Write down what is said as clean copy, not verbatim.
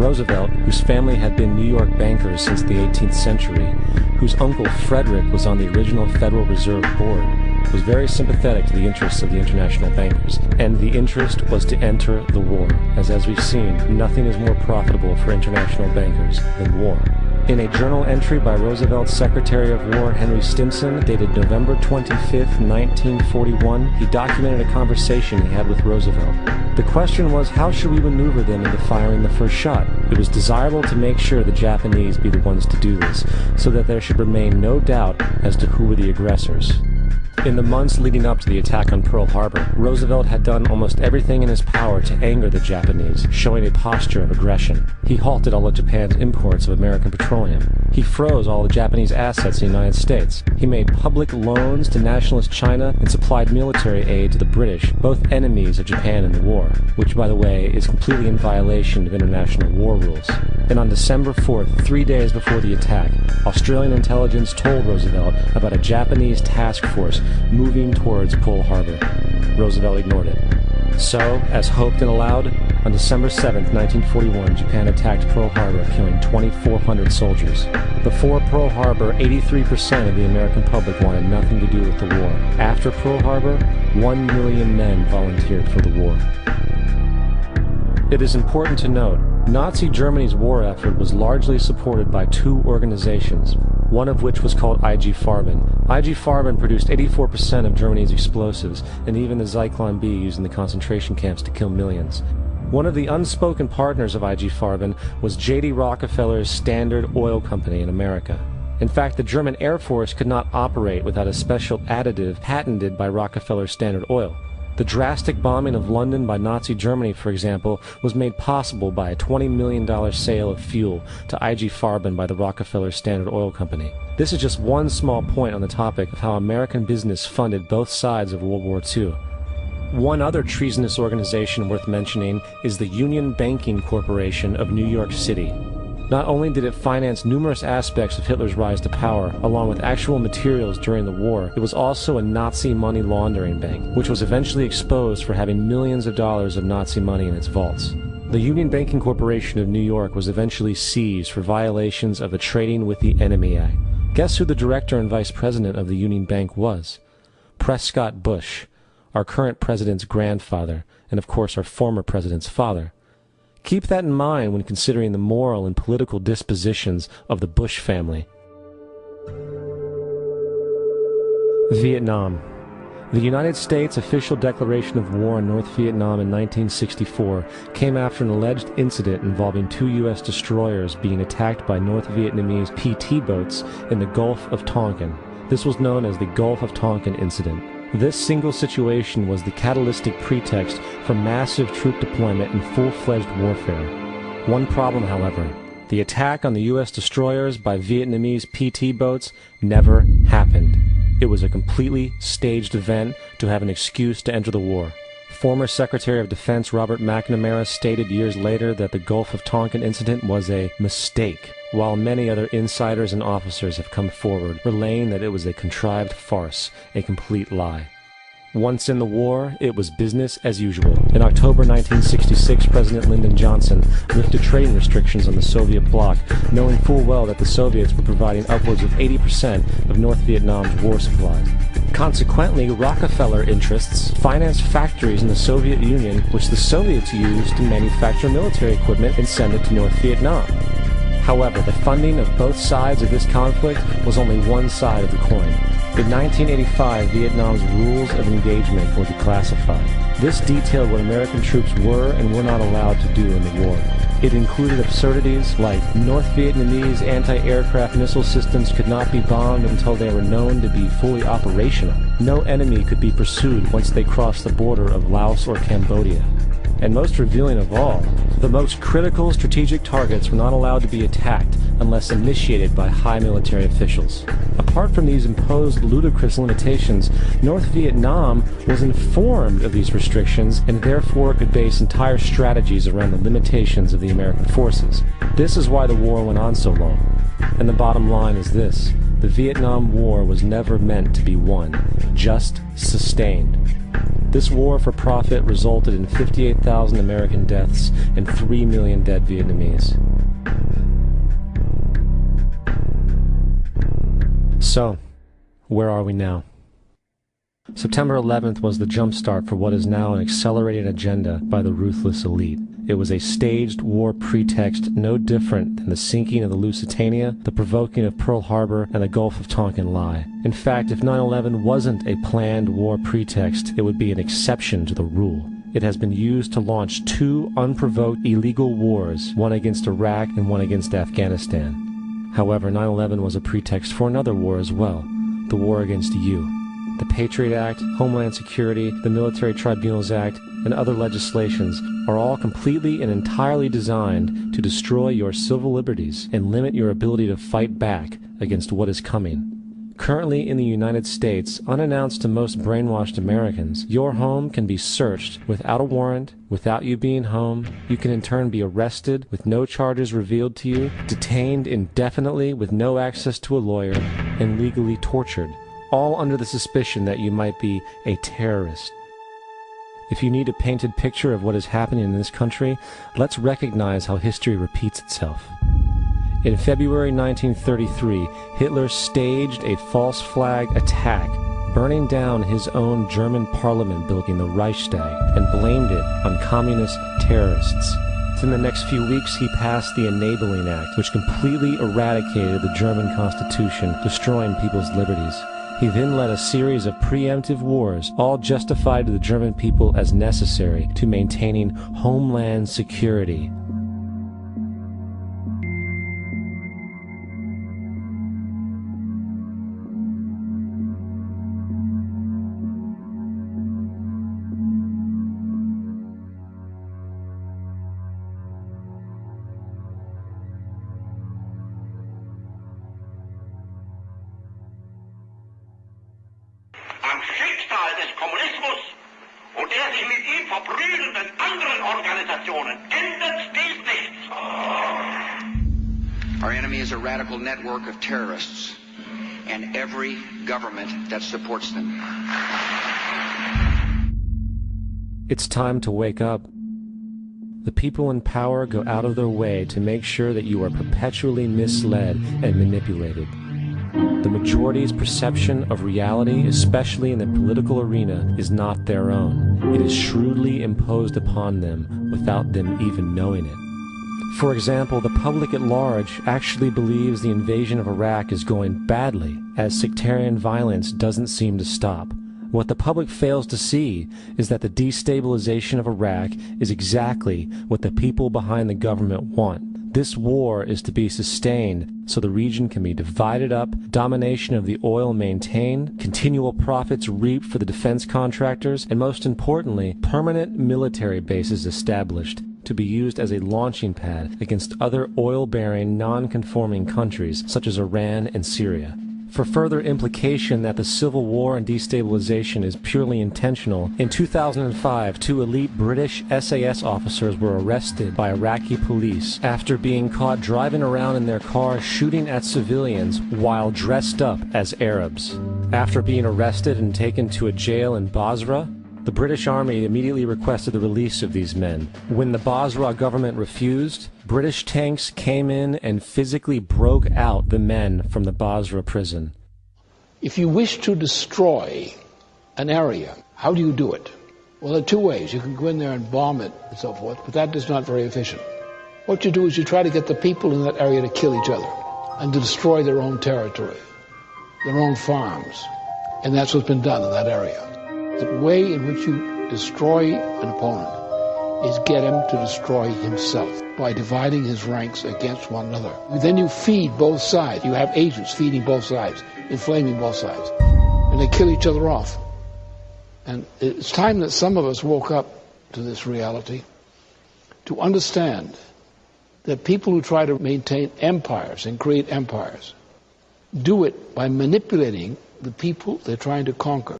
Roosevelt, whose family had been New York bankers since the 18th century, whose uncle Frederick was on the original Federal Reserve Board, was very sympathetic to the interests of the international bankers, and the interest was to enter the war, as we've seen, nothing is more profitable for international bankers than war. In a journal entry by Roosevelt's Secretary of War Henry Stimson, dated November 25, 1941, he documented a conversation he had with Roosevelt. The question was, how should we maneuver them into firing the first shot? It was desirable to make sure the Japanese be the ones to do this, so that there should remain no doubt as to who were the aggressors. In the months leading up to the attack on Pearl Harbor, Roosevelt had done almost everything in his power to anger the Japanese, showing a posture of aggression. He halted all of Japan's imports of American petroleum. He froze all the Japanese assets in the United States. He made public loans to nationalist China and supplied military aid to the British, both enemies of Japan in the war, which, by the way, is completely in violation of international war rules. And on December 4th, 3 days before the attack, Australian intelligence told Roosevelt about a Japanese task force moving towards Pearl Harbor. Roosevelt ignored it. So, as hoped and allowed, on December 7, 1941, Japan attacked Pearl Harbor, killing 2,400 soldiers. Before Pearl Harbor, 83% of the American public wanted nothing to do with the war. After Pearl Harbor, 1 million men volunteered for the war. It is important to note, Nazi Germany's war effort was largely supported by two organizations, one of which was called IG Farben. IG Farben produced 84% of Germany's explosives, and even the Zyklon B used in the concentration camps to kill millions. One of the unspoken partners of IG Farben was J.D. Rockefeller's Standard Oil Company in America. In fact, the German Air Force could not operate without a special additive patented by Rockefeller's Standard Oil. The drastic bombing of London by Nazi Germany, for example, was made possible by a $20 million sale of fuel to IG Farben by the Rockefeller Standard Oil Company. This is just one small point on the topic of how American business funded both sides of World War II. One other treasonous organization worth mentioning is the Union Banking Corporation of New York City. Not only did it finance numerous aspects of Hitler's rise to power, along with actual materials during the war, it was also a Nazi money laundering bank, which was eventually exposed for having millions of dollars of Nazi money in its vaults. The Union Banking Corporation of New York was eventually seized for violations of the Trading with the Enemy Act. Guess who the director and vice president of the Union Bank was? Prescott Bush, our current president's grandfather, and of course our former president's father. Keep that in mind when considering the moral and political dispositions of the Bush family. Vietnam. The United States' official declaration of war on North Vietnam in 1964 came after an alleged incident involving two U.S. destroyers being attacked by North Vietnamese PT boats in the Gulf of Tonkin. This was known as the Gulf of Tonkin Incident. This single situation was the catalytic pretext for massive troop deployment and full-fledged warfare. One problem, however, the attack on the U.S. destroyers by Vietnamese PT boats never happened. It was a completely staged event to have an excuse to enter the war. Former Secretary of Defense Robert McNamara stated years later that the Gulf of Tonkin incident was a mistake, while many other insiders and officers have come forward, relaying that it was a contrived farce, a complete lie. Once in the war, it was business as usual. In October 1966, President Lyndon Johnson lifted trading restrictions on the Soviet bloc, knowing full well that the Soviets were providing upwards of 80% of North Vietnam's war supplies. Consequently, Rockefeller interests financed factories in the Soviet Union, which the Soviets used to manufacture military equipment and send it to North Vietnam. However, the funding of both sides of this conflict was only one side of the coin. In 1985, Vietnam's rules of engagement were declassified. This detailed what American troops were and were not allowed to do in the war. It included absurdities like North Vietnamese anti-aircraft missile systems could not be bombed until they were known to be fully operational. No enemy could be pursued once they crossed the border of Laos or Cambodia. And most revealing of all, the most critical strategic targets were not allowed to be attacked unless initiated by high military officials. Apart from these imposed ludicrous limitations, North Vietnam was informed of these restrictions and therefore could base entire strategies around the limitations of the American forces. This is why the war went on so long. And the bottom line is this: the Vietnam War was never meant to be won, just sustained. This war for profit resulted in 58,000 American deaths and 3 million dead Vietnamese. So, where are we now? September 11th was the jumpstart for what is now an accelerated agenda by the ruthless elite. It was a staged war pretext no different than the sinking of the Lusitania, the provoking of Pearl Harbor, and the Gulf of Tonkin lie. In fact, if 9/11 wasn't a planned war pretext, it would be an exception to the rule. It has been used to launch 2 unprovoked illegal wars, one against Iraq and one against Afghanistan. However, 9/11 was a pretext for another war as well, the war against you. The Patriot Act, Homeland Security, the Military Tribunals Act, and other legislations are all completely and entirely designed to destroy your civil liberties and limit your ability to fight back against what is coming. Currently in the United States, unannounced to most brainwashed Americans, your home can be searched without a warrant, without you being home. You can in turn be arrested with no charges revealed to you, detained indefinitely with no access to a lawyer, and legally tortured, all under the suspicion that you might be a terrorist. If you need a painted picture of what is happening in this country, let's recognize how history repeats itself. In February 1933, Hitler staged a false flag attack, burning down his own German parliament building, the Reichstag, and blamed it on communist terrorists. Within the next few weeks, he passed the Enabling Act, which completely eradicated the German Constitution, destroying people's liberties. He then led a series of preemptive wars, all justified to the German people as necessary to maintaining homeland security. Am Schicksal des Kommunismus und der sich mit ihm verbrüdernden anderen Organisationen ändert dies nichts. Our enemy is a radical network of terrorists and every government that supports them. It's time to wake up. The people in power go out of their way to make sure that you are perpetually misled and manipulated. The majority's perception of reality, especially in the political arena, is not their own. It is shrewdly imposed upon them without them even knowing it. For example, the public at large actually believes the invasion of Iraq is going badly, as sectarian violence doesn't seem to stop. What the public fails to see is that the destabilization of Iraq is exactly what the people behind the government want. This war is to be sustained so the region can be divided up, domination of the oil maintained, continual profits reaped for the defense contractors, and most importantly, permanent military bases established to be used as a launching pad against other oil-bearing, non-conforming countries such as Iran and Syria. For further implication that the civil war and destabilization is purely intentional, in 2005, 2 elite British SAS officers were arrested by Iraqi police after being caught driving around in their car shooting at civilians while dressed up as Arabs. After being arrested and taken to a jail in Basra, the British Army immediately requested the release of these men. When the Basra government refused, British tanks came in and physically broke out the men from the Basra prison. If you wish to destroy an area, how do you do it? Well, there are 2 ways. You can go in there and bomb it and so forth, but that is not very efficient. What you do is you try to get the people in that area to kill each other and to destroy their own territory, their own farms. And that's what's been done in that area. The way in which you destroy an opponent is get him to destroy himself by dividing his ranks against one another. Then you feed both sides. You have agents feeding both sides, inflaming both sides. And they kill each other off. And it's time that some of us woke up to this reality, to understand that people who try to maintain empires and create empires do it by manipulating the people they're trying to conquer.